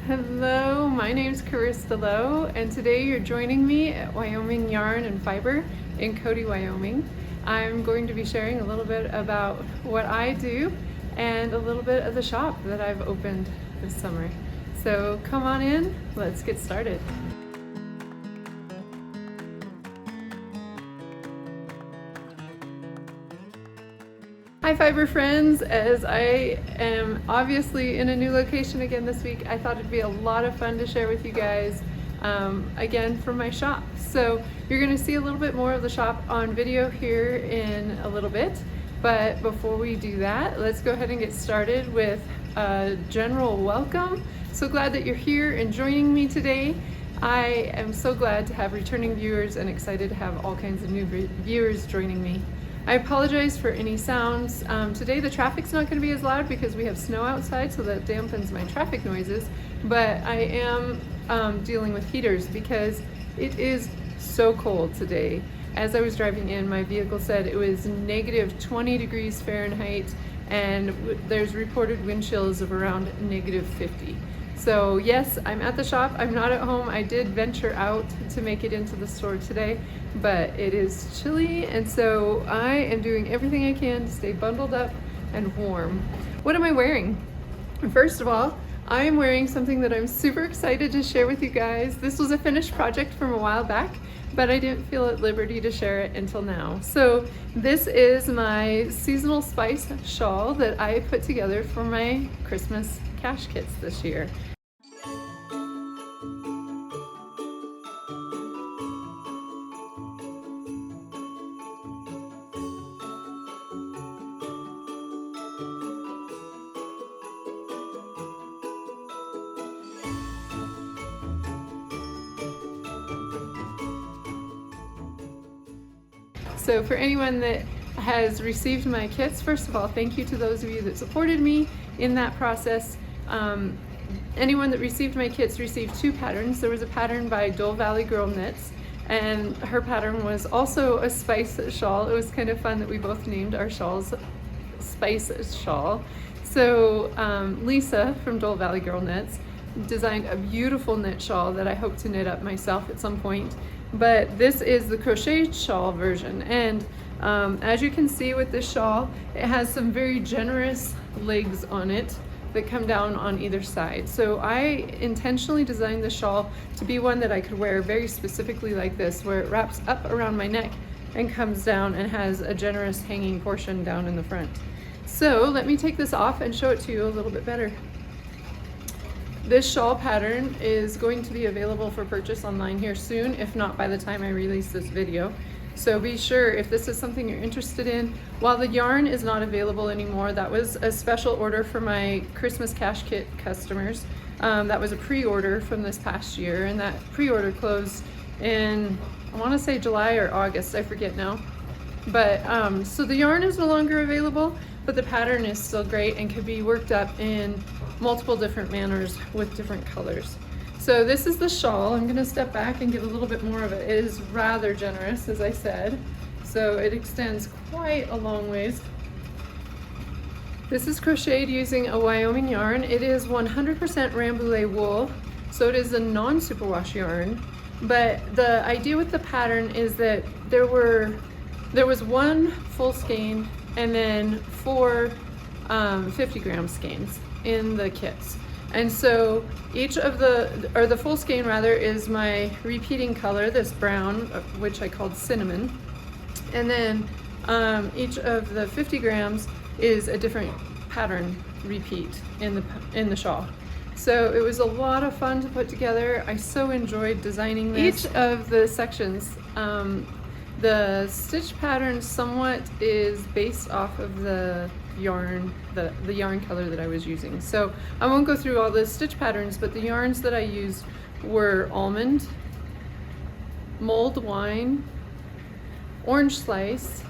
Hello, my name's Carissa Lowe, and today you're joining me at Wyoming Yarn and Fiber in Cody, Wyoming. I'm going to be sharing a little bit about what I do and a little bit of the shop that I've opened this summer. So come on in, let's get started. Hi Fiber friends, as I am obviously in a new location again this week, I thought it'd be a lot of fun to share with you guys again from my shop. So you're going to see a little bit more of the shop on video here in a little bit, but before we do that, let's go ahead and get started with a general welcome. So glad that you're here and joining me today. I am so glad to have returning viewers and excited to have all kinds of new viewers joining me. I apologize for any sounds. Today the traffic's not going to be as loud because we have snow outside, so that dampens my traffic noises, but I am dealing with heaters because it is so cold today. As I was driving in, my vehicle said it was negative 20 degrees Fahrenheit and there's reported wind chills of around negative 50. So yes, I'm at the shop, I'm not at home. I did venture out to make it into the store today, but it is chilly, and so I am doing everything I can to stay bundled up and warm. What am I wearing? First of all, I am wearing something that I'm super excited to share with you guys. This was a finished project from a while back, but I didn't feel at liberty to share it until now. So this is my seasonal spice shawl that I put together for my Christmas cash kits this year. So for anyone that has received my kits, first of all, thank you to those of you that supported me in that process. Anyone that received my kits received two patterns. There was a pattern by Dole Valley Girl Knits, and her pattern was also a spice shawl. It was kind of fun that we both named our shawls Spice Shawl. So Lisa from Dole Valley Girl Knits designed a beautiful knit shawl that I hope to knit up myself at some point. But this is the crochet shawl version, and as you can see with this shawl, it has some very generous legs on it that come down on either side. So I intentionally designed the shawl to be one that I could wear very specifically like this, where it wraps up around my neck and comes down and has a generous hanging portion down in the front. So let me take this off and show it to you a little bit better. This shawl pattern is going to be available for purchase online here soon, if not by the time I release this video. So be sure, if this is something you're interested in, while the yarn is not available anymore, that was a special order for my Christmas cash kit customers. That was a pre-order from this past year, and that pre-order closed in, I want to say July or August, I forget now. But so the yarn is no longer available, but the pattern is still great and can be worked up in multiple different manners with different colors. So this is the shawl. I'm going to step back and give a little bit more of it. It is rather generous, as I said, so it extends quite a long ways. This is crocheted using a Wyoming yarn. It is 100% Rambouillet wool, so it is a non-superwash yarn. But the idea with the pattern is that there was one full skein and then four 50-gram skeins in the kits. And so each of the full skein rather is my repeating color, this brown, which I called cinnamon. And then each of the 50 grams is a different pattern repeat in the shawl. So it was a lot of fun to put together. I so enjoyed designing this. Each of the sections, the stitch pattern somewhat is based off of the yarn, the yarn color that I was using. So I won't go through all the stitch patterns, but the yarns that I used were almond, mulled wine, orange slice,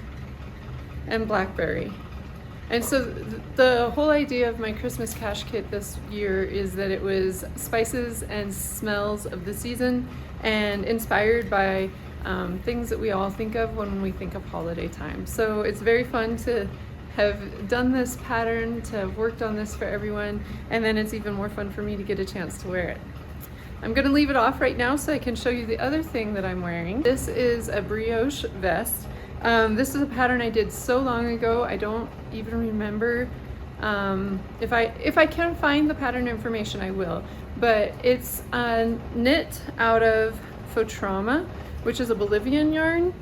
and blackberry. And so the whole idea of my Christmas cash kit this year is that it was spices and smells of the season and inspired by things that we all think of when we think of holiday time. So it's very fun to have done this pattern, to have worked on this for everyone, and then it's even more fun for me to get a chance to wear it. I'm gonna leave it off right now so I can show you the other thing that I'm wearing. This is a brioche vest. This is a pattern I did so long ago, I don't even remember. If I can find the pattern information, I will. But it's knit out of Fotrama, which is a Bolivian yarn.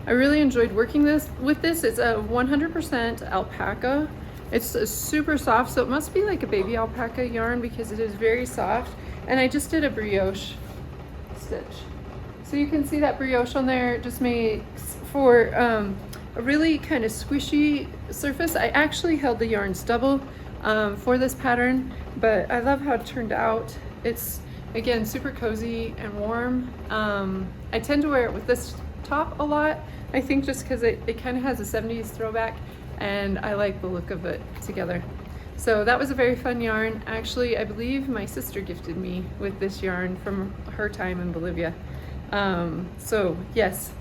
I really enjoyed working with this. It's a 100% alpaca. It's super soft, so it must be like a baby alpaca yarn because it is very soft. And I just did a brioche stitch. So you can see that brioche on there just makes for a really kind of squishy surface. I actually held the yarns double for this pattern, but I love how it turned out. It's, again, super cozy and warm. I tend to wear it with this top a lot, I think just because it kind of has a 70s throwback, and I like the look of it together. So that was a very fun yarn. Actually, I believe my sister gifted me with this yarn from her time in Bolivia. So yes,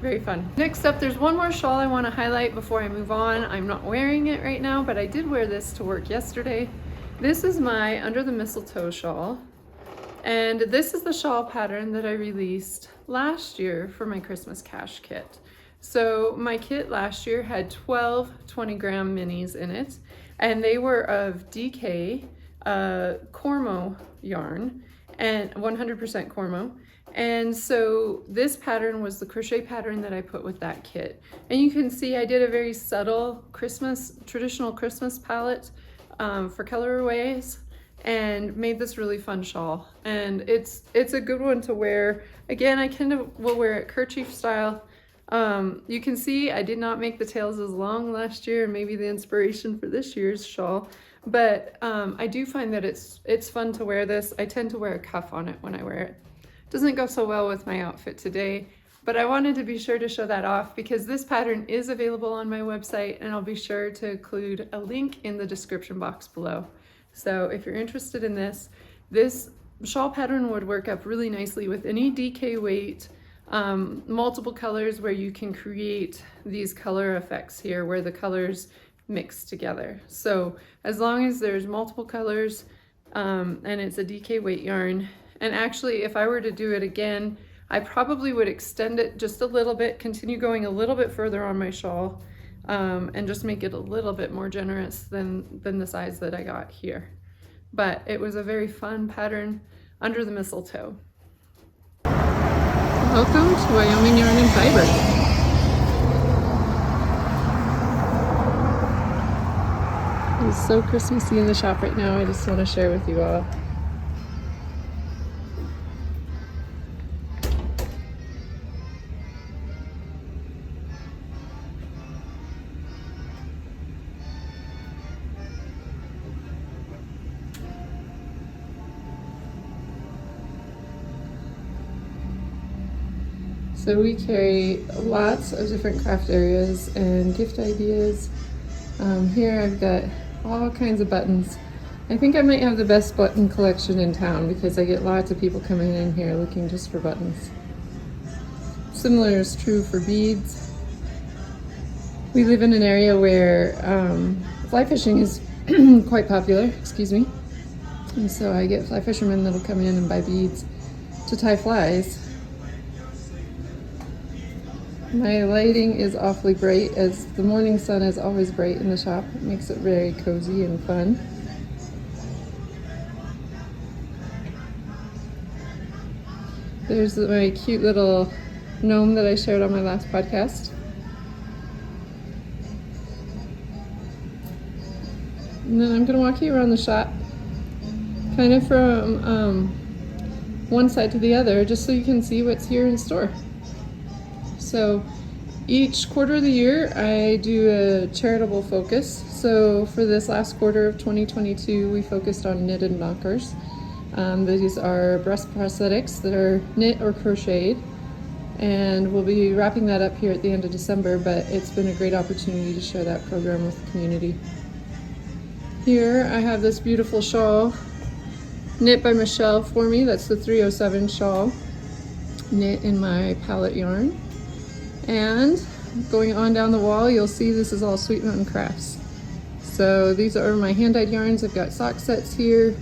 very fun. Next up, there's one more shawl I want to highlight before I move on. I'm not wearing it right now, but I did wear this to work yesterday. This is my Under the Mistletoe shawl. And this is the shawl pattern that I released last year for my Christmas cash kit. So my kit last year had 12 20-gram minis in it, and they were of DK Cormo yarn, and 100% Cormo. And so this pattern was the crochet pattern that I put with that kit. And you can see I did a very subtle traditional Christmas palette for colorways, and made this really fun shawl. And it's a good one to wear. Again, I kind of will wear it kerchief style. You can see I did not make the tails as long last year, maybe the inspiration for this year's shawl, but I do find that it's fun to wear this. I tend to wear a cuff on it when I wear it. Doesn't go so well with my outfit today, but I wanted to be sure to show that off because this pattern is available on my website, and I'll be sure to include a link in the description box below. So if you're interested in this shawl pattern would work up really nicely with any DK weight, multiple colors, where you can create these color effects here where the colors mix together. So as long as there's multiple colors and it's a DK weight yarn, and actually if I were to do it again, I probably would extend it just a little bit, continue going a little bit further on my shawl, and just make it a little bit more generous than the size that I got here. But it was a very fun pattern, Under the Mistletoe. Welcome to Wyoming Yarn and Fiber. It's so Christmassy in the shop right now. I just want to share with you all. So we carry lots of different craft areas and gift ideas. Here I've got all kinds of buttons. I think I might have the best button collection in town because I get lots of people coming in here looking just for buttons. Similar is true for beads. We live in an area where fly fishing is quite popular, excuse me. And so I get fly fishermen that'll come in and buy beads to tie flies. My lighting is awfully bright, as the morning sun is always bright in the shop. It makes it very cozy and fun. There's my cute little gnome that I shared on my last podcast. And then I'm going to walk you around the shop, kind of from one side to the other, just so you can see what's here in store. So each quarter of the year I do a charitable focus. So for this last quarter of 2022 we focused on knitted knockers. These are breast prosthetics that are knit or crocheted, and we'll be wrapping that up here at the end of December, but it's been a great opportunity to share that program with the community. Here I have this beautiful shawl knit by Michelle for me. That's the 307 shawl, knit in my palette yarn. And going on down the wall, you'll see this is all Sweet Mountain Crafts. So these are my hand-dyed yarns. I've got sock sets here.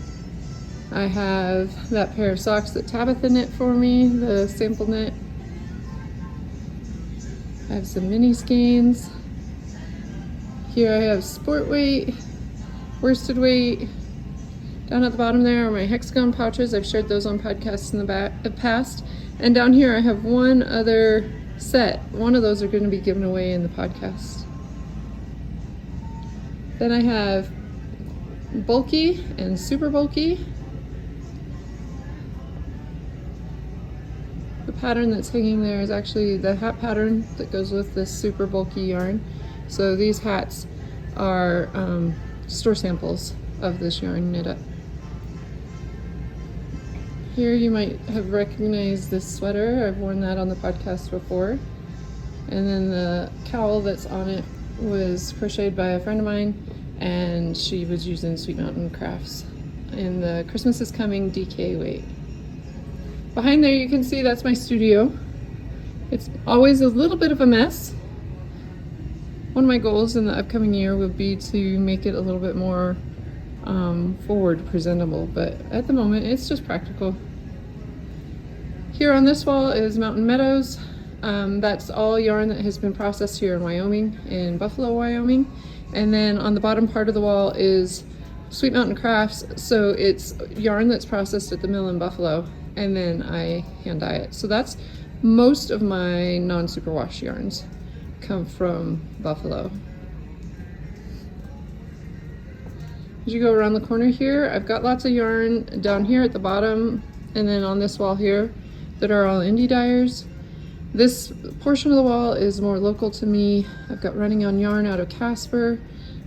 I have that pair of socks that Tabitha knit for me, the sample knit. I have some mini skeins. Here I have sport weight, worsted weight. Down at the bottom there are my hexagon pouches. I've shared those on podcasts in the past. And down here I have one other set. One of those are going to be given away in the podcast. Then I have bulky and super bulky. The pattern that's hanging there is actually the hat pattern that goes with this super bulky yarn. So these hats are store samples of this yarn knit up. Here you might have recognized this sweater. I've worn that on the podcast before. And then the cowl that's on it was crocheted by a friend of mine, and she was using Sweet Mountain Crafts in the Christmas is Coming DK weight. Behind there you can see that's my studio. It's always a little bit of a mess. One of my goals in the upcoming year would be to make it a little bit more forward presentable, but at the moment it's just practical. Here on this wall is Mountain Meadows. That's all yarn that has been processed here in Wyoming, in Buffalo, Wyoming. And then on the bottom part of the wall is Sweet Mountain Crafts. So it's yarn that's processed at the mill in Buffalo, and then I hand dye it. So that's most of my non-superwash yarns come from Buffalo. As you go around the corner here, I've got lots of yarn down here at the bottom, and then on this wall here that are all indie dyers. This portion of the wall is more local to me. I've got Running on Yarn out of Casper,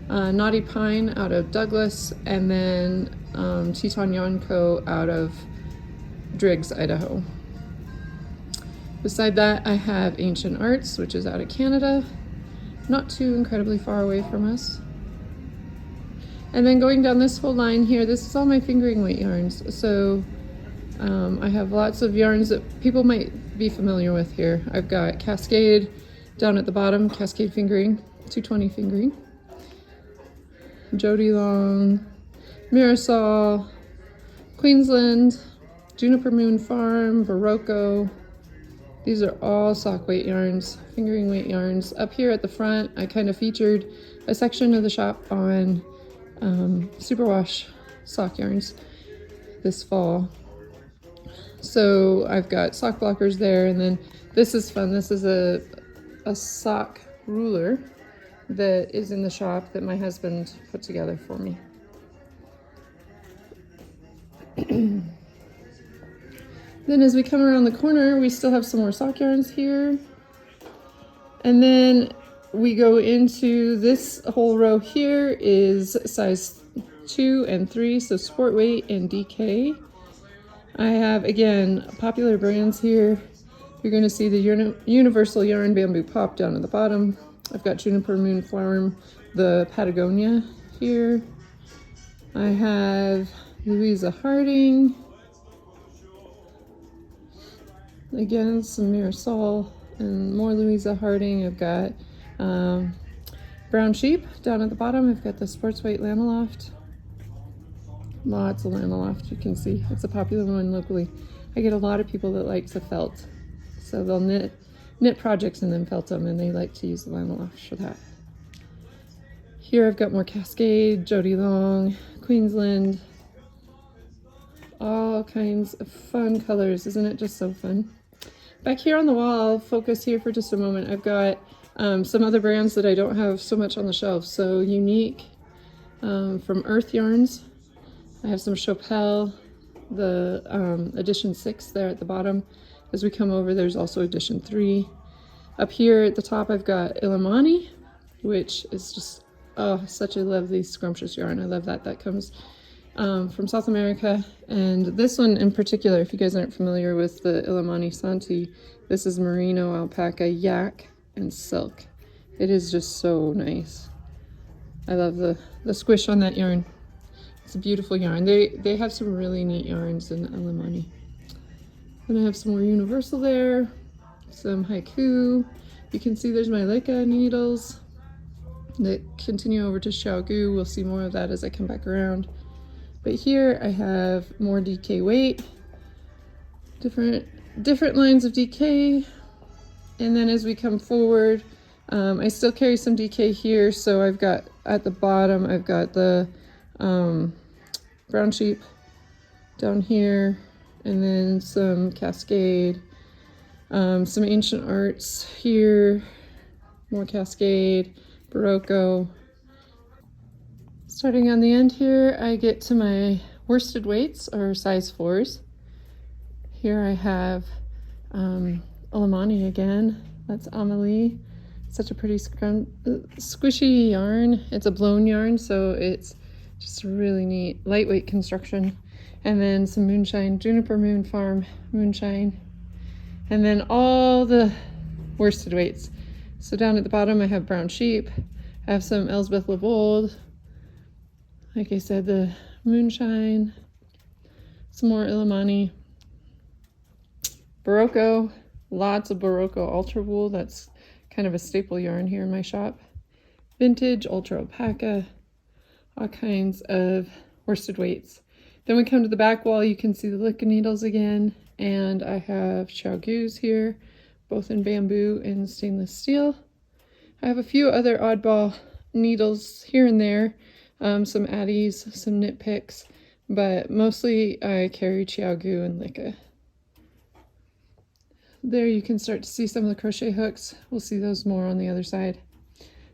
Naughty Pine out of Douglas, and then Teton Yarn Co. out of Driggs, Idaho. Beside that, I have Ancient Arts, which is out of Canada, not too incredibly far away from us. And then going down this whole line here, this is all my fingering weight yarns. So I have lots of yarns that people might be familiar with here. I've got Cascade down at the bottom, Cascade fingering, 220 fingering. Jody Long, Mirasol, Queensland, Juniper Moon Farm, Barocco. These are all sock weight yarns, fingering weight yarns. Up here at the front, I kind of featured a section of the shop on superwash sock yarns this fall. So I've got sock blockers there, and then this is fun. This is a sock ruler that is in the shop that my husband put together for me. Then as we come around the corner, we still have some more sock yarns here. And then we go into this whole row here is size 2 and 3, so sport weight and DK. I have, again, popular brands here. You're going to see the Universal Yarn Bamboo Pop down at the bottom. I've got Juniper Moon Farm, the Patagonia here. I have Louisa Harding. Again, some Mirasol and more Louisa Harding. I've got Brown Sheep down at the bottom. I've got the Sports Weight Lamaloft. Lots of Lamaloft, you can see. It's a popular one locally. I get a lot of people that like the felt. So they'll knit projects and then felt them, and they like to use the Lamaloft for that. Here I've got more Cascade, Jody Long, Queensland. All kinds of fun colors. Isn't it just so fun? Back here on the wall, I'll focus here for just a moment. I've got some other brands that I don't have so much on the shelf. So Unique from Earth Yarns. I have some Chopel, the edition 6 there at the bottom. As we come over, there's also edition 3. Up here at the top, I've got Illimani, which is just, oh, such a lovely scrumptious yarn. I love that. That comes from South America. And this one in particular, if you guys aren't familiar with the Illimani Santi, this is merino, alpaca, yak, and silk. It is just so nice. I love the squish on that yarn. It's a beautiful yarn. They have some really neat yarns in Illimani. Then I have some more Universal there, some Haiku, You can see there's my Leica needles that continue over to SHAWL Goo. We'll see more of that as I come back around. But here I have more DK weight, different lines of DK. And then as we come forward, I still carry some DK here. So I've got at the bottom, I've got the brown sheep down here, and then some Cascade, some Ancient Arts here, more Cascade, Barocco. Starting on the end here, I get to my worsted weights, or size 4s. Here I have Alamani again. That's Amelie. Such a pretty squishy yarn. It's a blown yarn, so it's just a really neat lightweight construction. And then some Moonshine, Juniper Moon Farm Moonshine. And then all the worsted weights. So down at the bottom I have Brown Sheep. I have some Elsbeth Lavold. Like I said, the Moonshine. Some more Illimani. Barocco. Lots of Barocco Ultra Wool. That's kind of a staple yarn here in my shop. Vintage, Ultra Alpaca. All kinds of worsted weights. Then we come to the back wall, you can see the Leica needles again, and I have SHAWL Goos here, both in bamboo and stainless steel. I have a few other oddball needles here and there, some Addies, some Knit Picks, but mostly I carry SHAWL Goo and Leica. There you can start to see some of the crochet hooks. We'll see those more on the other side.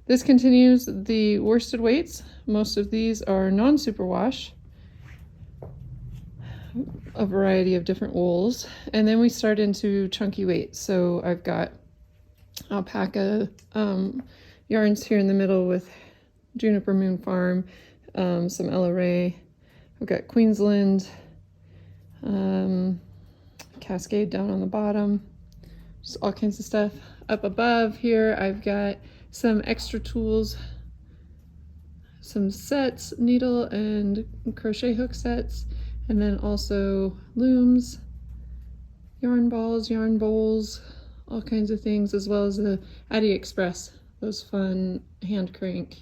This continues the worsted weights. Most of these are non-superwash, a variety of different wools. And then we start into chunky weights. So I've got alpaca yarns here in the middle with Juniper Moon Farm, some Ella Ray. I've got Queensland, Cascade down on the bottom, just all kinds of stuff. Up above here, I've got some extra tools, some sets, needle and crochet hook sets, and then also looms, yarn balls, yarn bowls, all kinds of things, as well as the Addy Express, those fun hand crank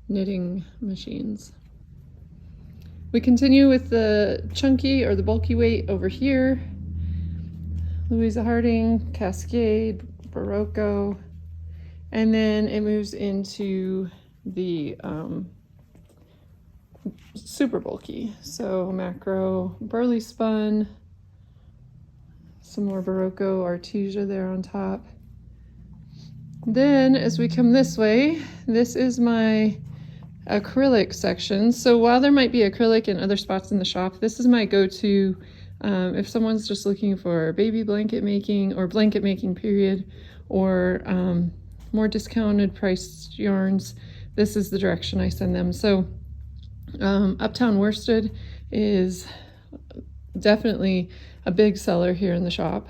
knitting machines. We continue with the chunky or the bulky weight over here. Louisa Harding, Cascade, Barocco, and then it moves into the super bulky. So macro, burley spun, some more Barocco Artesia there on top. Then as we come this way, this is my acrylic section. So while there might be acrylic in other spots in the shop, this is my go-to if someone's just looking for baby blanket making or blanket making period, or more discounted priced yarns. This is the direction I send them. So Uptown Worsted is definitely a big seller here in the shop.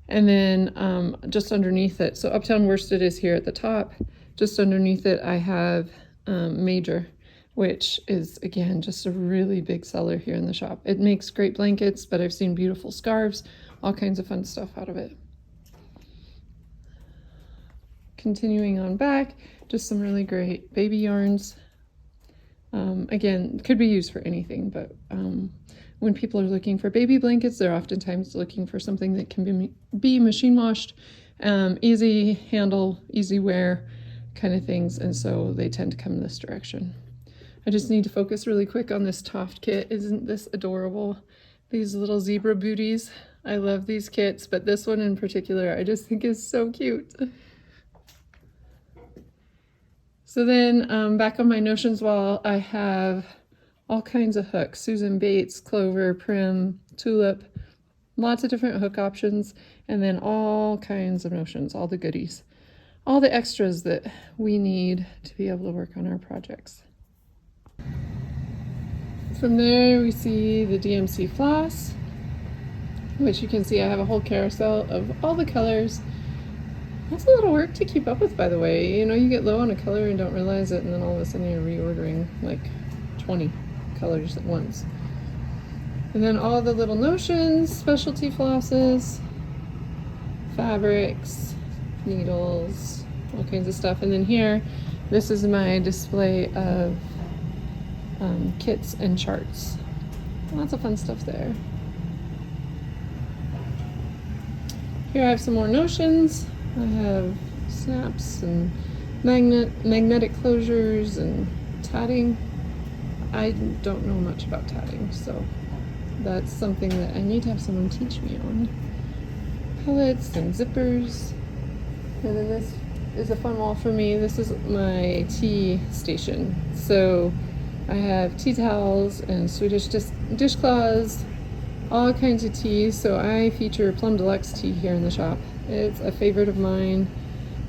And then just underneath it, so Uptown Worsted is here at the top. Just underneath it I have Major, which is again just a really big seller here in the shop. It makes great blankets, but I've seen beautiful scarves, all kinds of fun stuff out of it. Continuing on back, just some really great baby yarns. Again, could be used for anything, but when people are looking for baby blankets, they're oftentimes looking for something that can be machine washed, easy handle, easy wear kind of things, and so they tend to come this direction. I just need to focus really quick on this Toft kit. Isn't this adorable? These little zebra booties. I love these kits, but this one in particular I just think is so cute. So then back on my notions wall, I have all kinds of hooks. Susan Bates, Clover, Prim, Tulip, lots of different hook options, and then all kinds of notions, all the goodies, all the extras that we need to be able to work on our projects. From there we see the DMC floss, which you can see I have a whole carousel of all the colors. That's a little work to keep up with, by the way. You know, you get low on a color and don't realize it, and then all of a sudden you're reordering like 20 colors at once. And then all the little notions, specialty flosses, fabrics, needles, all kinds of stuff. And then here, this is my display of kits and charts. Lots of fun stuff there. Here I have some more notions. I have snaps and magnetic closures and tatting. I don't know much about tatting, so that's something that I need to have someone teach me on. Pellets and zippers. And then this is a fun wall for me. This is my tea station. So I have tea towels and Swedish dishcloths, all kinds of teas. So I feature Plum Deluxe tea here in the shop. It's a favorite of mine.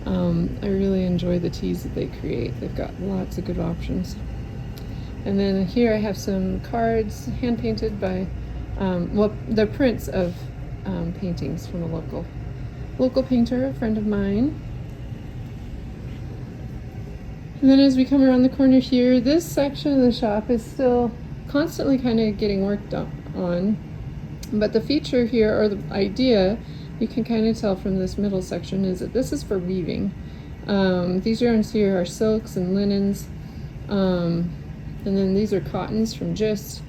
I really enjoy the teas that they create. They've got lots of good options. And then here I have some cards hand painted by, well, they're prints of paintings from a local painter, a friend of mine. And then as we come around the corner here, this section of the shop is still constantly kind of getting worked on. But the feature here, or the idea, you can kind of tell from this middle section, is that this is for weaving. These yarns here are silks and linens. And then these are cottons from Gist,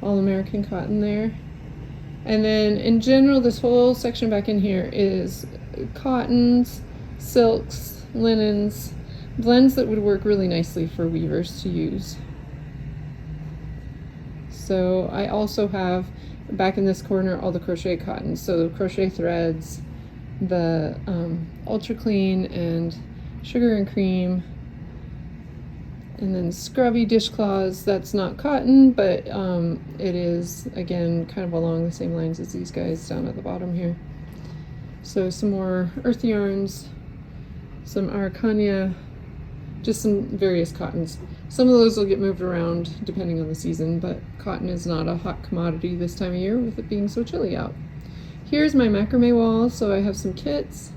all American cotton there. And then in general, this whole section back in here is cottons, silks, linens, blends that would work really nicely for weavers to use. So I also have back in this corner all the crochet cottons, so the crochet threads, the ultra clean and sugar and cream, and then scrubby dishcloths. That's not cotton, but it is, again, kind of along the same lines as these guys down at the bottom here. So some more earth yarns, some Araucania, just some various cottons. Some of those will get moved around depending on the season, but cotton is not a hot commodity this time of year with it being so chilly out. Here's my macrame wall. So I have some kits,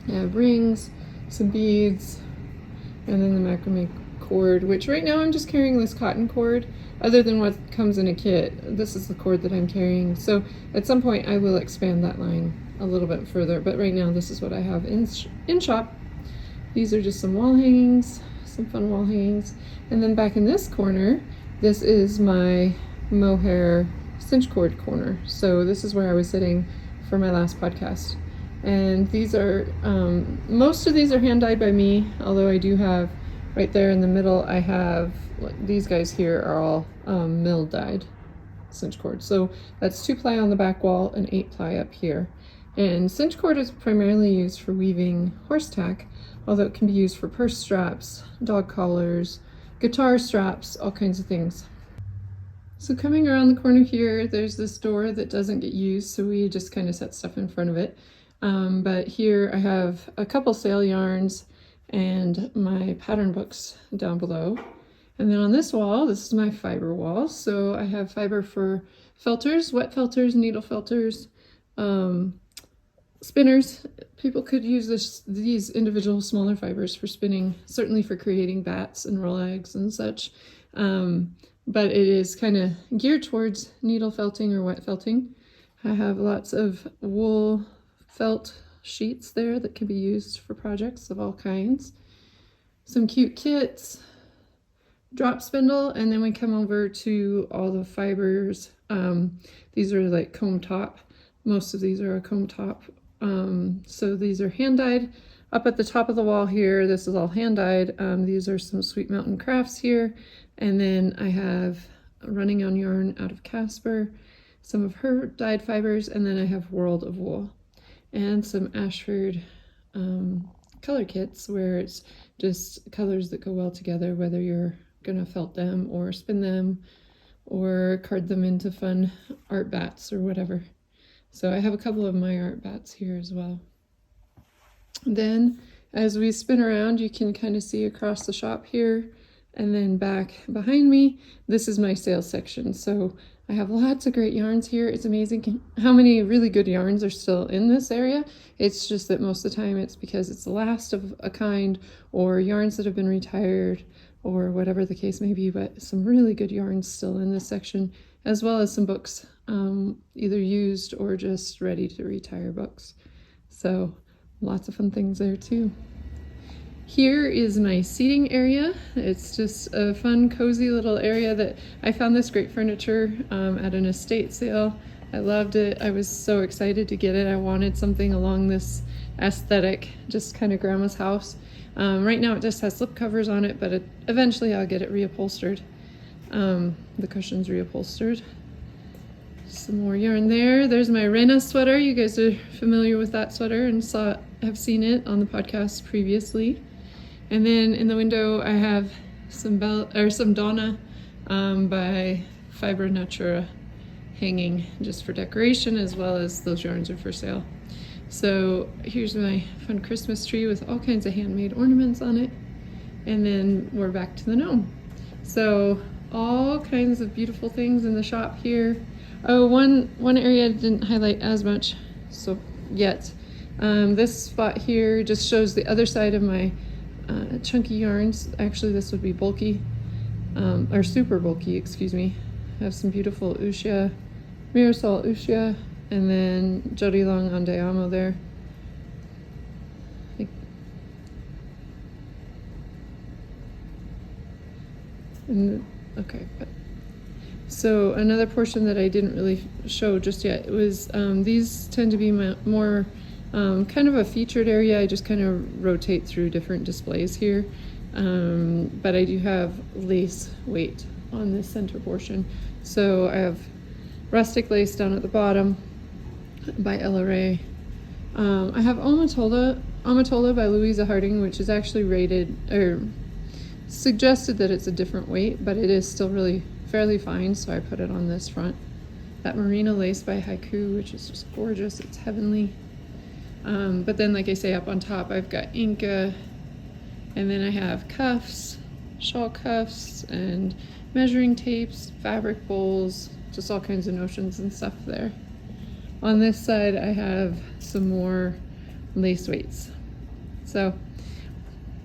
I have rings, some beads, and then the macrame cord, which right now I'm just carrying this cotton cord. Other than what comes in a kit, this is the cord that I'm carrying. So at some point I will expand that line a little bit further, but right now this is what I have in shop. These are just some wall hangings, some fun wall hangings. And then back in this corner, this is my mohair cinch cord corner. So this is where I was sitting for my last podcast. And these are, most of these are hand dyed by me, although I do have, right there in the middle, I have, these guys here are all mill dyed cinch cord. So that's 2-ply on the back wall and 8-ply up here. And cinch cord is primarily used for weaving horse tack, although it can be used for purse straps, dog collars, guitar straps, all kinds of things. So coming around the corner here, there's this door that doesn't get used, so we just kind of set stuff in front of it. But here I have a couple sale yarns and my pattern books down below. And then on this wall, this is my fiber wall. So I have fiber for felters, wet felters, needle felters, spinners. People could use these individual smaller fibers for spinning, certainly for creating bats and roll eggs and such. But it is kind of geared towards needle felting or wet felting. I have lots of wool felt sheets there that can be used for projects of all kinds. Some cute kits, drop spindle, and then we come over to all the fibers. These are like comb top. Most of these are a comb top. So these are hand dyed. Up at the top of the wall here, this is all hand dyed. These are some Sweet Mountain Crafts here. And then I have Running on Yarn out of Casper, some of her dyed fibers, and then I have World of Wool. And some Ashford color kits where it's just colors that go well together, whether you're gonna felt them or spin them or card them into fun art bats or whatever. So I have a couple of my art bats here as well. Then as we spin around, you can kind of see across the shop here, and then back behind me, this is my sales section. So I have lots of great yarns here. It's amazing how many really good yarns are still in this area. It's just that most of the time it's because it's the last of a kind, or yarns that have been retired, or whatever the case may be, but some really good yarns still in this section, as well as some books, either used or just ready to retire books. So Lots of fun things there too. Here is my seating area. It's just a fun, cozy little area that I found this great furniture at an estate sale. I loved it. I was so excited to get it. I wanted something along this aesthetic, just kind of grandma's house. Right now it just has slip covers on it, but eventually I'll get it reupholstered. The cushion's reupholstered. Some more yarn there. There's my Rena sweater. You guys are familiar with that sweater and have seen it on the podcast previously. And then in the window I have some Donna by Fiber Natura hanging just for decoration, as well as those yarns are for sale. So here's my fun Christmas tree with all kinds of handmade ornaments on it. And then we're back to the gnome. So all kinds of beautiful things in the shop here. Oh, one area I didn't highlight as much yet. This spot here just shows the other side of my chunky yarns. Actually, this would be bulky, or super bulky, excuse me. I have some beautiful Ushia, Mirasol Ushia, and then Jody Long Andiamo there. Okay, so another portion that I didn't really show just yet was these tend to be more kind of a featured area. I just kind of rotate through different displays here, but I do have lace weight on this center portion. So I have rustic lace down at the bottom by Ella Ray. I have Amatola by Louisa Harding, which is actually rated or suggested that it's a different weight, but it is still really fairly fine, so I put it on this front. That merino lace by Haiku, which is just gorgeous. It's heavenly. But then, like I say, up on top I've got Inca, and then I have cuffs, shawl cuffs, and measuring tapes, fabric bowls, just all kinds of notions and stuff there. On this side I have some more lace weights. So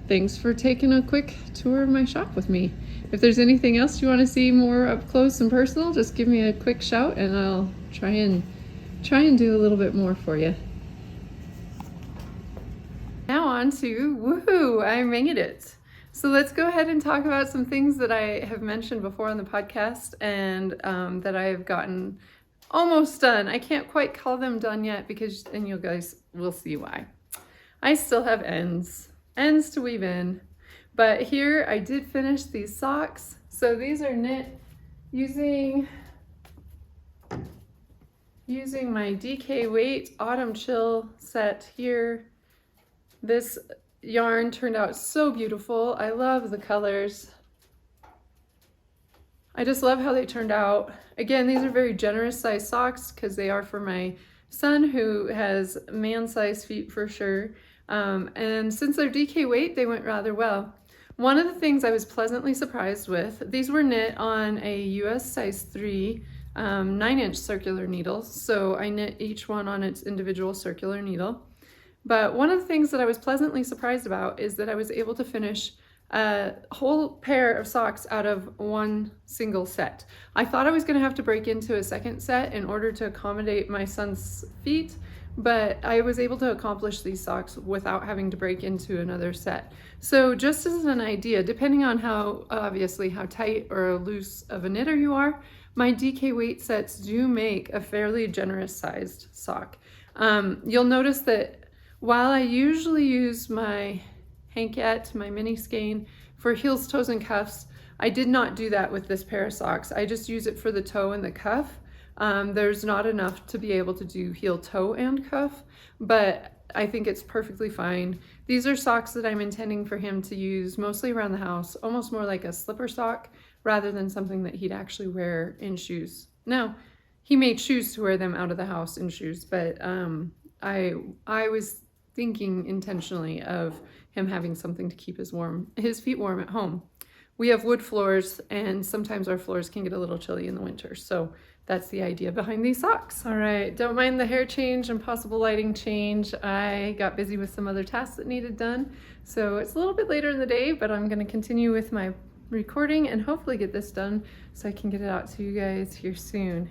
thanks for taking a quick tour of my shop with me. If there's anything else you want to see more up close and personal, just give me a quick shout and I'll try and do a little bit more for you. Now on to woohoo, I made it. So let's go ahead and talk about some things that I have mentioned before on the podcast and that I have gotten almost done. I can't quite call them done yet and you guys will see why. I still have ends to weave in, but here I did finish these socks. So these are knit using my DK Weight Autumn Chill set here. This yarn turned out so beautiful. I love the colors. I just love how they turned out. Again, these are very generous size socks because they are for my son who has man-sized feet for sure. And since they're DK weight, they went rather well. One of the things I was pleasantly surprised with, these were knit on a US size 3 9-inch circular needle. So I knit each one on its individual circular needle. But one of the things that I was pleasantly surprised about is that I was able to finish a whole pair of socks out of one single set. I thought I was going to have to break into a second set in order to accommodate my son's feet, but I was able to accomplish these socks without having to break into another set. So just as an idea, depending on how tight or loose of a knitter you are, my DK weight sets do make a fairly generous sized sock. You'll notice that while I usually use my Hankette, my mini skein, for heels, toes, and cuffs, I did not do that with this pair of socks. I just use it for the toe and the cuff. There's not enough to be able to do heel, toe, and cuff, but I think it's perfectly fine. These are socks that I'm intending for him to use mostly around the house, almost more like a slipper sock rather than something that he'd actually wear in shoes. Now, he may choose to wear them out of the house in shoes, but I was thinking intentionally of him having something to keep his feet warm at home. We have wood floors and sometimes our floors can get a little chilly in the winter. So that's the idea behind these socks. All right, don't mind the hair change and possible lighting change. I got busy with some other tasks that needed done. So it's a little bit later in the day, but I'm gonna continue with my recording and hopefully get this done so I can get it out to you guys here soon.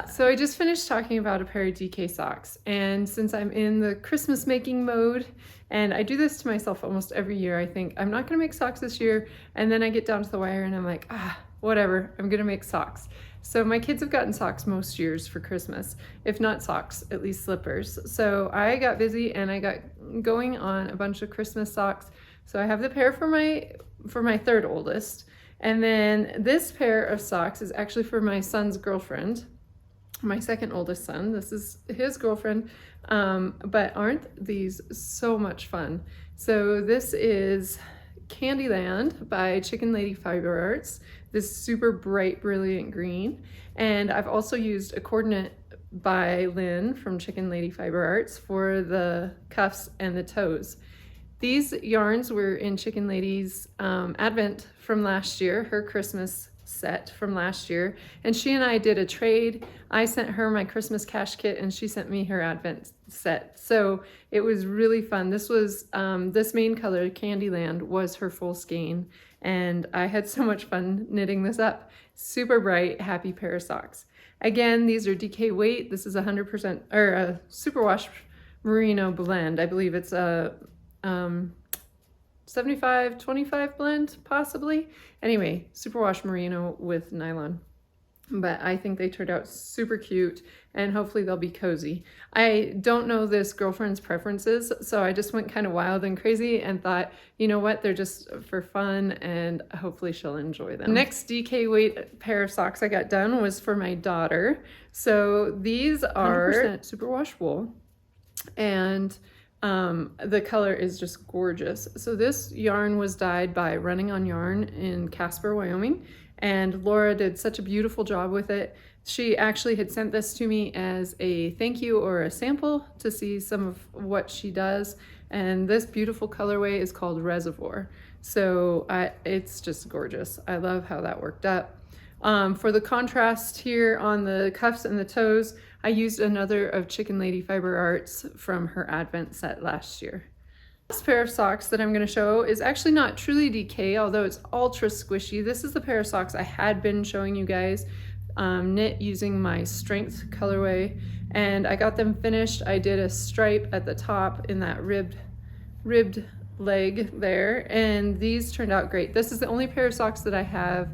So I just finished talking about a pair of DK socks, and since I'm in the Christmas making mode, and I do this to myself almost every year, I think I'm not gonna make socks this year, and then I get down to the wire and I'm like, whatever, I'm gonna make socks. So my kids have gotten socks most years for Christmas, if not socks, at least slippers. So I got busy and I got going on a bunch of Christmas socks. So I have the pair for my third oldest, and then this pair of socks is actually for my son's girlfriend, my second oldest son. This is his girlfriend, but aren't these so much fun? So this is Candyland by Chicken Lady Fiber Arts, this super bright, brilliant green. And I've also used a coordinate by Lynn from Chicken Lady Fiber Arts for the cuffs and the toes. These yarns were in Chicken Lady's advent from last year, her Christmas set from last year, and she and I did a trade. I sent her my Christmas cash kit and she sent me her advent set. So it was really fun. This was this main color, Candyland, was her full skein, and I had so much fun knitting this up. Super bright, happy pair of socks. Again, these are DK weight. This is 100% or a superwash merino blend. I believe it's a 75-25 blend, possibly. Anyway, superwash merino with nylon. But I think they turned out super cute, and hopefully they'll be cozy. I don't know this girlfriend's preferences, so I just went kind of wild and crazy and thought, you know what, they're just for fun, and hopefully she'll enjoy them. Next DK weight pair of socks I got done was for my daughter. So these are 100% superwash wool, and the color is just gorgeous. So this yarn was dyed by Running on Yarn in Casper, Wyoming, and Laura did such a beautiful job with it. She actually had sent this to me as a thank you or a sample to see some of what she does, and this beautiful colorway is called Reservoir. So it's just gorgeous. I love how that worked out. For the contrast here on the cuffs and the toes, I used another of Chicken Lady Fiber Arts from her advent set last year. This pair of socks that I'm going to show is actually not truly DK, although it's ultra squishy. This is the pair of socks I had been showing you guys knit using my Strength colorway, and I got them finished. I did a stripe at the top in that ribbed leg there, and these turned out great. This is the only pair of socks that I have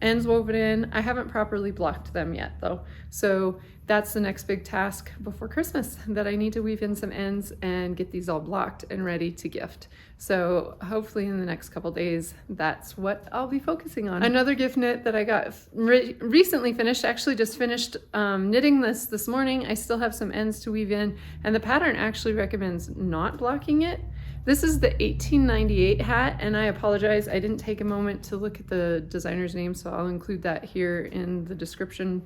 ends woven in. I haven't properly blocked them yet though, so that's the next big task before Christmas, that I need to weave in some ends and get these all blocked and ready to gift. So hopefully in the next couple days, that's what I'll be focusing on. Another gift knit that I got recently finished, actually just finished knitting this morning. I still have some ends to weave in, and the pattern actually recommends not blocking it. This is the 1898 hat, and I apologize, I didn't take a moment to look at the designer's name, so I'll include that here in the description.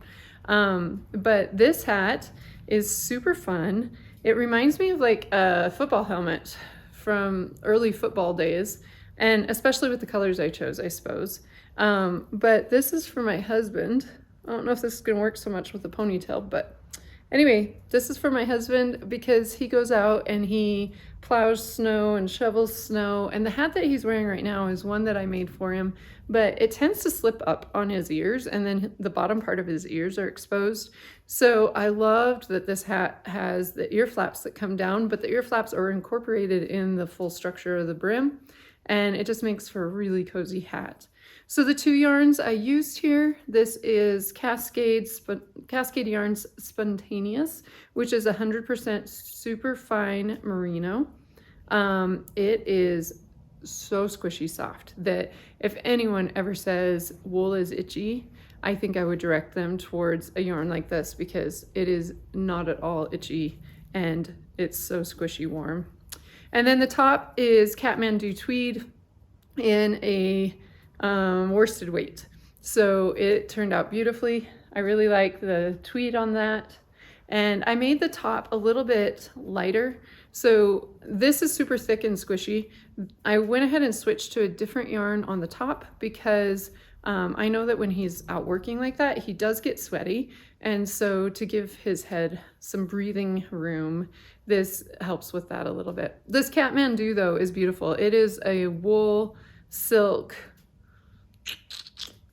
But this hat is super fun. It reminds me of like a football helmet from early football days, and especially with the colors I chose, I suppose. But this is for my husband. I don't know if this is gonna work so much with the ponytail, but anyway, this is for my husband because he goes out and he plows snow and shovels snow, and the hat that he's wearing right now is one that I made for him, but it tends to slip up on his ears, and then the bottom part of his ears are exposed. So I loved that this hat has the ear flaps that come down, but the ear flaps are incorporated in the full structure of the brim, and it just makes for a really cozy hat. So the two yarns I used here, this is Cascade Yarns Spontaneous, which is 100% super fine merino. It is so squishy soft that if anyone ever says wool is itchy, I think I would direct them towards a yarn like this because it is not at all itchy and it's so squishy warm. And then the top is Kathmandu tweed in a worsted weight. So it turned out beautifully. I really like the tweed on that. And I made the top a little bit lighter. So this is super thick and squishy. I went ahead and switched to a different yarn on the top because I know that when he's out working like that, he does get sweaty. And so to give his head some breathing room, this helps with that a little bit. This Kathmandu though is beautiful. It is a wool silk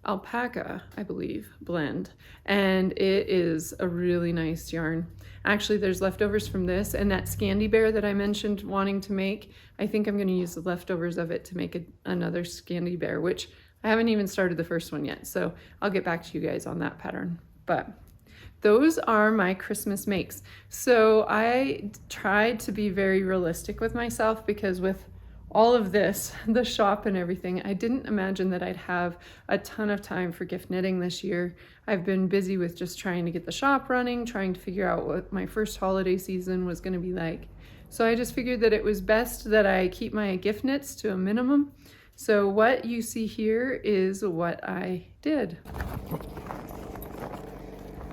alpaca, I believe, blend, and it is a really nice yarn. Actually, there's leftovers from this and that Scandi Bear that I mentioned wanting to make. I think I'm going to use the leftovers of it to make another Scandi Bear, which I haven't even started the first one yet, so I'll get back to you guys on that pattern. But those are my Christmas makes. So I tried to be very realistic with myself, because with all of this, the shop and everything, I didn't imagine that I'd have a ton of time for gift knitting this year. I've been busy with just trying to get the shop running, trying to figure out what my first holiday season was going to be like. So I just figured that it was best that I keep my gift knits to a minimum. So what you see here is what I did.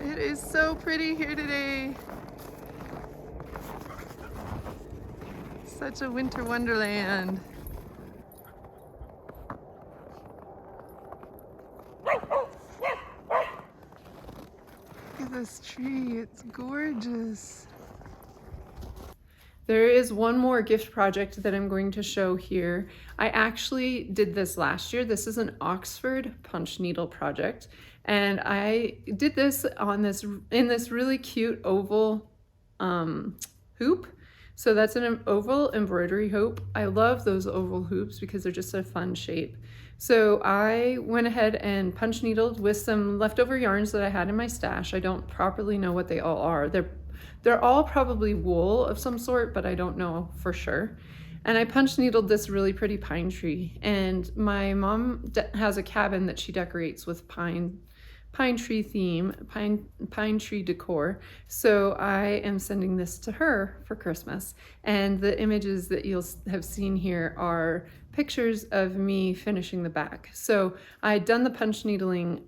It is so pretty here today. Such a winter wonderland. Look at this tree, it's gorgeous. There is one more gift project that I'm going to show here. I actually did this last year. This is an Oxford punch needle project, and I did this on in this really cute oval hoop. So that's an oval embroidery hoop. I love those oval hoops because they're just a fun shape. So I went ahead and punch needled with some leftover yarns that I had in my stash. I don't properly know what they all are. They're all probably wool of some sort, but I don't know for sure. And I punch needled this really pretty pine tree. And my mom has a cabin that she decorates with pine tree theme, pine tree decor. So I am sending this to her for Christmas. And the images that you'll have seen here are pictures of me finishing the back. So I had done the punch needling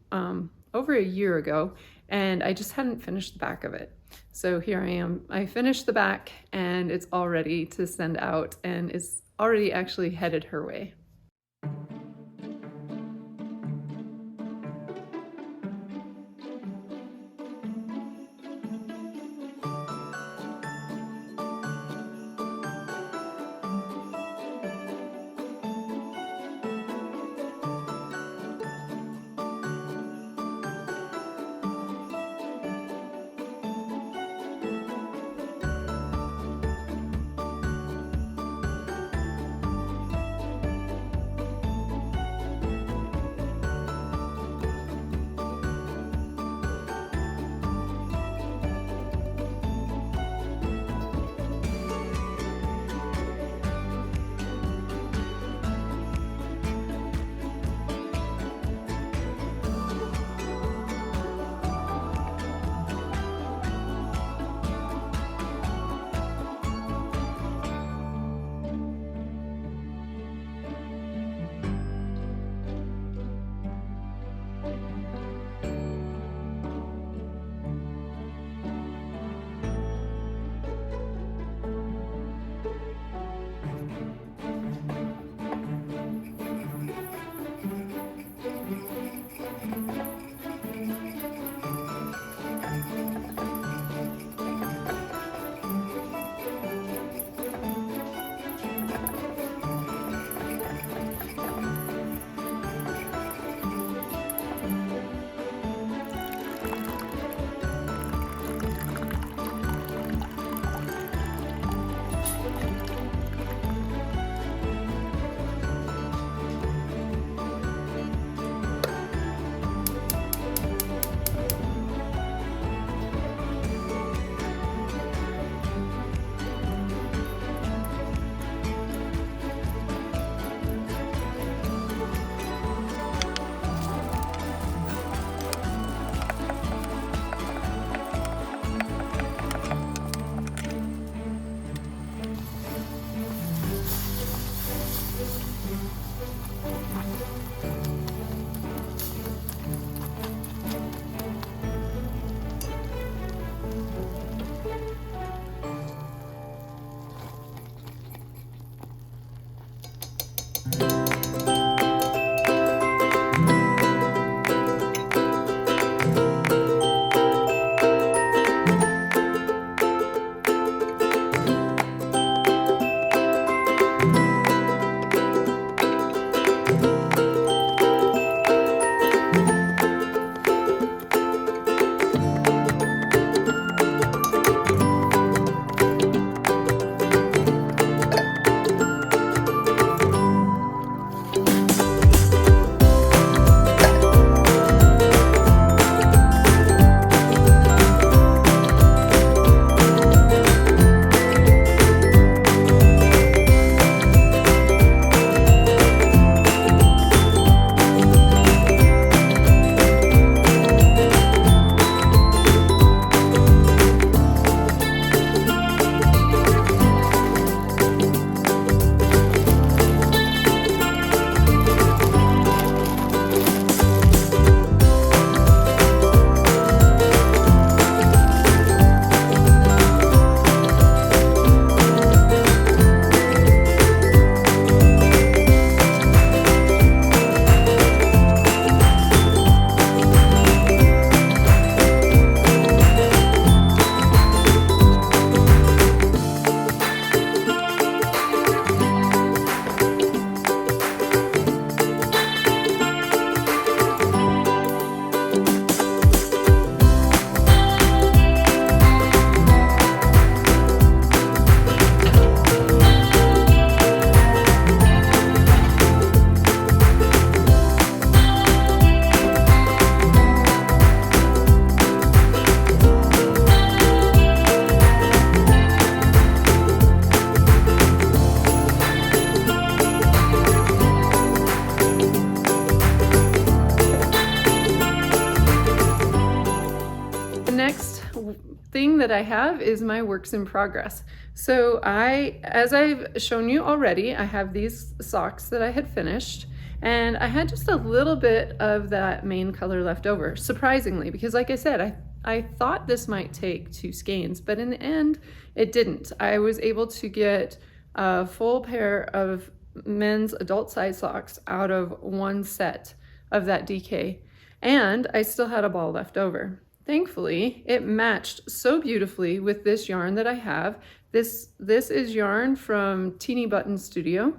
over a year ago, and I just hadn't finished the back of it. So here I am. I finished the back, and it's all ready to send out, and it's already actually headed her way. The next thing that I have is my works in progress. So as I've shown you already, I have these socks that I had finished, and I had just a little bit of that main color left over, surprisingly, because like I said, I thought this might take 2 skeins, but in the end, it didn't. I was able to get a full pair of men's adult size socks out of 1 set of that DK, and I still had a ball left over. Thankfully, it matched so beautifully with this yarn that I have. This is yarn from Teeny Button Studio,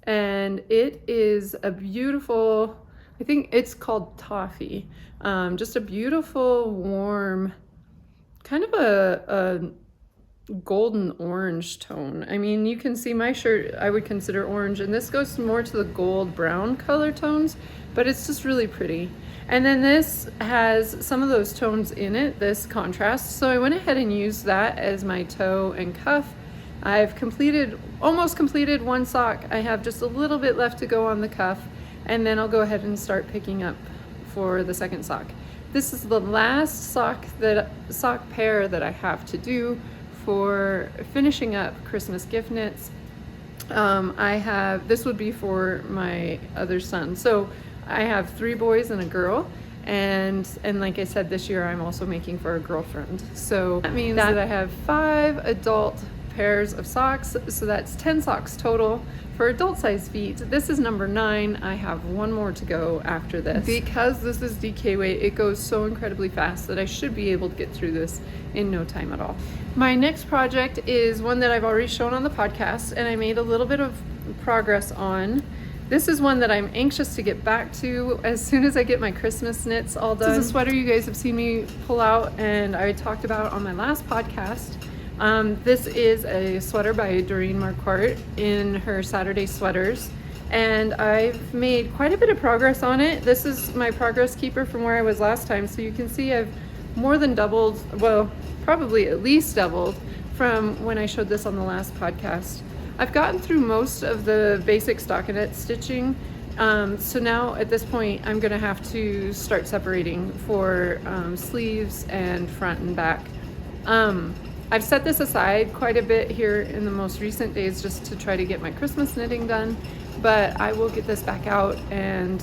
and it is a beautiful, I think it's called Toffee. Just a beautiful, warm, kind of a golden orange tone. I mean, you can see my shirt I would consider orange, and this goes more to the gold brown color tones, but it's just really pretty. And then this has some of those tones in it, this contrast, so I went ahead and used that as my toe and cuff. I've almost completed 1 sock. I have just a little bit left to go on the cuff, and then I'll go ahead and start picking up for the second sock. This is the last sock pair that I have to do for finishing up Christmas gift knits. This would be for my other son. So I have 3 boys and a girl, and like I said, this year I'm also making for a girlfriend. So that means that I have 5 adult pairs of socks, so that's 10 socks total for adult size feet. This is number 9. I have 1 more to go after this. Because this is DK weight, it goes so incredibly fast that I should be able to get through this in no time at all. My next project is one that I've already shown on the podcast, and I made a little bit of progress on. This is one that I'm anxious to get back to as soon as I get my Christmas knits all done. This is a sweater you guys have seen me pull out and I talked about on my last podcast. This is a sweater by Doreen Marquardt in her Saturday Sweaters, and I've made quite a bit of progress on it. This is my progress keeper from where I was last time, so you can see I've more than doubled, well, probably at least doubled from when I showed this on the last podcast. I've gotten through most of the basic stockinette stitching, so now at this point I'm going to have to start separating for sleeves and front and back. I've set this aside quite a bit here in the most recent days just to try to get my Christmas knitting done, but I will get this back out and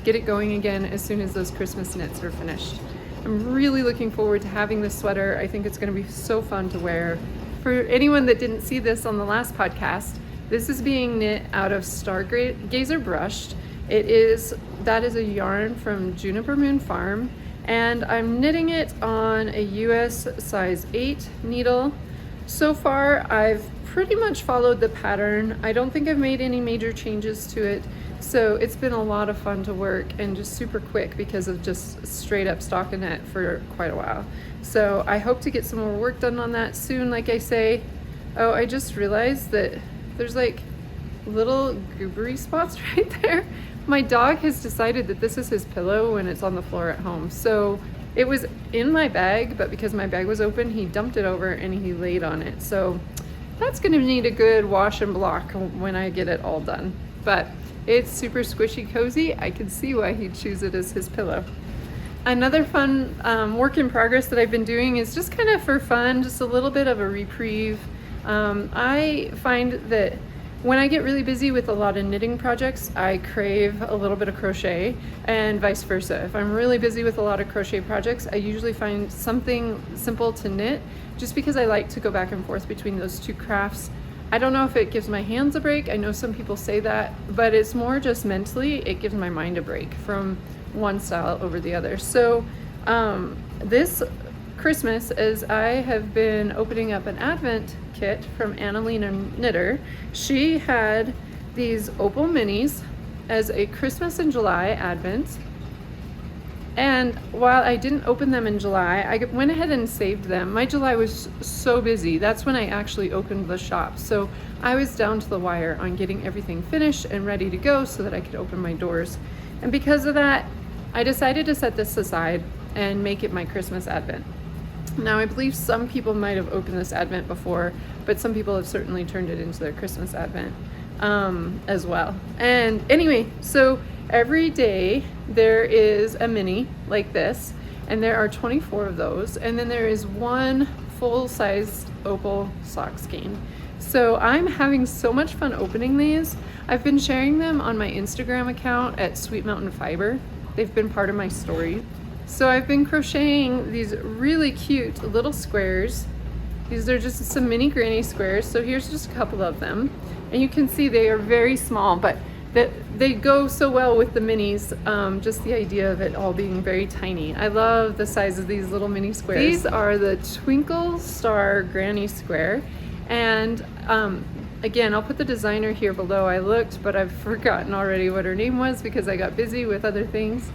get it going again as soon as those Christmas knits are finished. I'm really looking forward to having this sweater. I think it's going to be so fun to wear. For anyone that didn't see this on the last podcast, this is being knit out of Stargazer Brushed. That is a yarn from Juniper Moon Farm, and I'm knitting it on a US size 8 needle. So far, I've pretty much followed the pattern. I don't think I've made any major changes to it, so it's been a lot of fun to work and just super quick because of just straight up stockinette for quite a while. So I hope to get some more work done on that soon, like I say. Oh, I just realized that there's like little goobery spots right there. My dog has decided that this is his pillow when it's on the floor at home. So it was in my bag, but because my bag was open, he dumped it over and he laid on it. So that's gonna need a good wash and block when I get it all done. But it's super squishy cozy. I can see why he'd choose it as his pillow. Another fun work in progress that I've been doing is just kind of for fun, just a little bit of a reprieve. I find that when I get really busy with a lot of knitting projects, I crave a little bit of crochet, and vice versa. If I'm really busy with a lot of crochet projects, I usually find something simple to knit just because I like to go back and forth between those 2 crafts. I don't know if it gives my hands a break. I know some people say that, but it's more just mentally, it gives my mind a break from one style over the other. So this Christmas, as I have been opening up an Advent kit from Annalena Knitter, she had these opal minis as a Christmas in July Advent. And while I didn't open them in July, I went ahead and saved them. My July was so busy. That's when I actually opened the shop. So I was down to the wire on getting everything finished and ready to go so that I could open my doors. And because of that, I decided to set this aside and make it my Christmas Advent. Now, I believe some people might have opened this Advent before, but some people have certainly turned it into their Christmas Advent as well. And anyway, so every day there is a mini like this, and there are 24 of those, and then there is one full-sized opal sock skein. So I'm having so much fun opening these. I've been sharing them on my Instagram account at Sweet Mountain Fiber. They've been part of my story. So I've been crocheting these really cute little squares. These are just some mini granny squares. So here's just a couple of them. And you can see they are very small, but they go so well with the minis. Just the idea of it all being very tiny. I love the size of these little mini squares. These are the Twinkle Star Granny Square. And again, I'll put the designer here below. I looked, but I've forgotten already what her name was because I got busy with other things.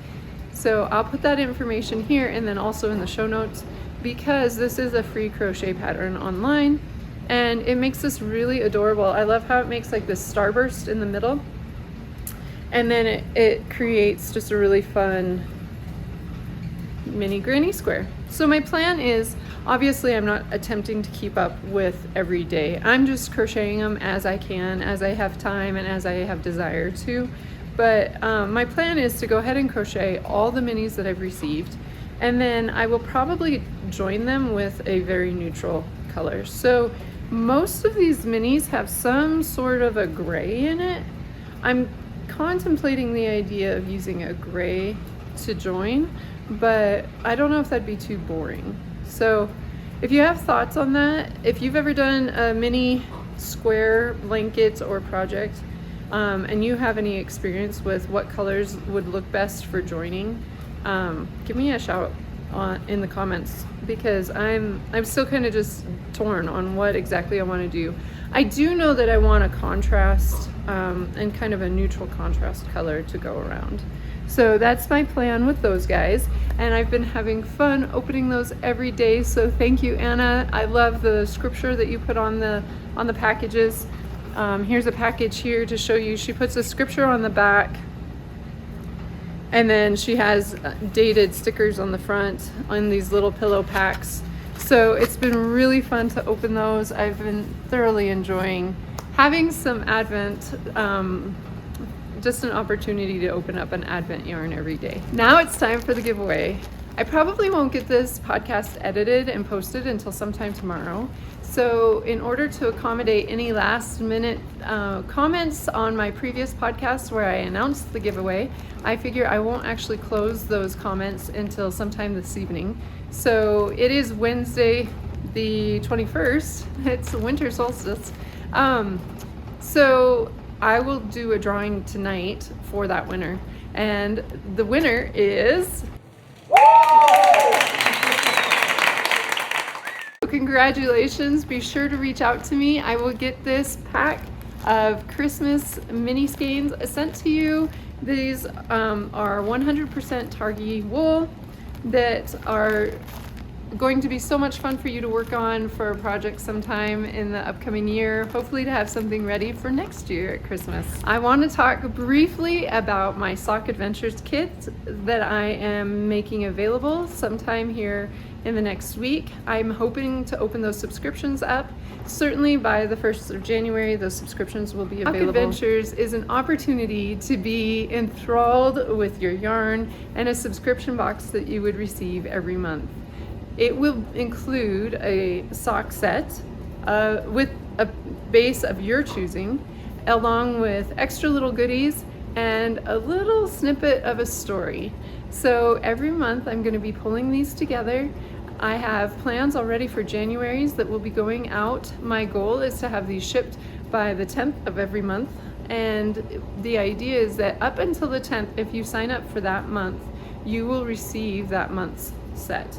So I'll put that information here and then also in the show notes, because this is a free crochet pattern online and it makes this really adorable. I love how it makes like this starburst in the middle, and then it creates just a really fun mini granny square. So my plan is, obviously I'm not attempting to keep up with every day. I'm just crocheting them as I can, as I have time and as I have desire to. But my plan is to go ahead and crochet all the minis that I've received, and then I will probably join them with a very neutral color. So most of these minis have some sort of a gray in it. I'm contemplating the idea of using a gray to join, but I don't know if that'd be too boring. So if you have thoughts on that, if you've ever done a mini square blanket or project, and you have any experience with what colors would look best for joining, give me a shout in the comments, because I'm still kind of just torn on what exactly I want to do. I do know that I want a contrast and kind of a neutral contrast color to go around. So that's my plan with those guys, and I've been having fun opening those every day. So thank you, Anna. I love the scripture that you put on the packages. Here's a package here to show you. She puts a scripture on the back, and then she has dated stickers on the front on these little pillow packs. So it's been really fun to open those. I've been thoroughly enjoying having some Advent, just an opportunity to open up an Advent yarn every day. Now it's time for the giveaway. I probably won't get this podcast edited and posted until sometime tomorrow. So in order to accommodate any last minute comments on my previous podcast where I announced the giveaway, I figure I won't actually close those comments until sometime this evening. So it is Wednesday the 21st. It's winter solstice. So I will do a drawing tonight for that winner. And the winner is... Congratulations. Be sure to reach out to me. I will get this pack of Christmas mini skeins sent to you. These are 100% Targhee wool that are going to be so much fun for you to work on for a project sometime in the upcoming year, hopefully to have something ready for next year at Christmas. I want to talk briefly about my Sock Adventures kit that I am making available sometime here in the next week. I'm hoping to open those subscriptions up. Certainly by the 1st of January, those subscriptions will be available. Sock Adventures is an opportunity to be enthralled with your yarn and a subscription box that you would receive every month. It will include a sock set with a base of your choosing, along with extra little goodies and a little snippet of a story. So every month I'm going to be pulling these together. I have plans already for January's that will be going out. My goal is to have these shipped by the 10th of every month. And the idea is that up until the 10th, if you sign up for that month, you will receive that month's set.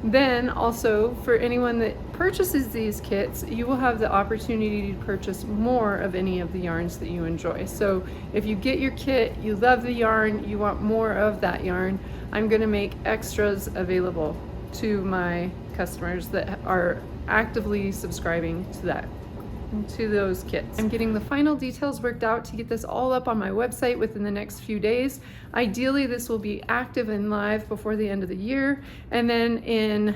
Then also, for anyone that purchases these kits, you will have the opportunity to purchase more of any of the yarns that you enjoy. So if you get your kit, you love the yarn, you want more of that yarn, I'm going to make extras available to my customers that are actively subscribing to those kits. I'm getting the final details worked out to get this all up on my website within the next few days. Ideally, this will be active and live before the end of the year, and then in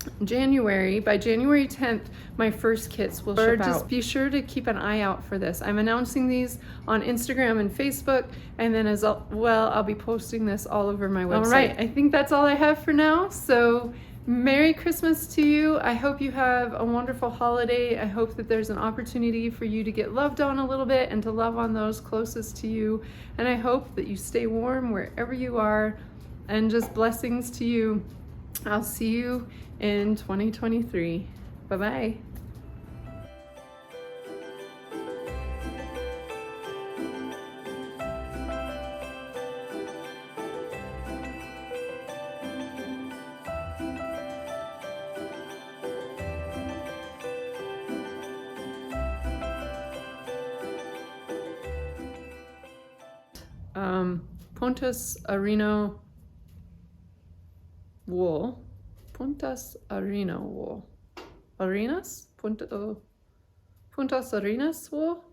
by January 10th, my first kits will ship out. Just be sure to keep an eye out for this. I'm announcing these on Instagram and Facebook, and then as well, I'll be posting this all over my website. All right, I think that's all I have for now. So Merry Christmas to you. I hope you have a wonderful holiday. I hope that there's an opportunity for you to get loved on a little bit and to love on those closest to you. And I hope that you stay warm wherever you are, and just blessings to you. I'll see you in 2023. Bye-bye. Puntas Arino wool. Puntas Arino wool. Arenas? Puntas Arenas wool?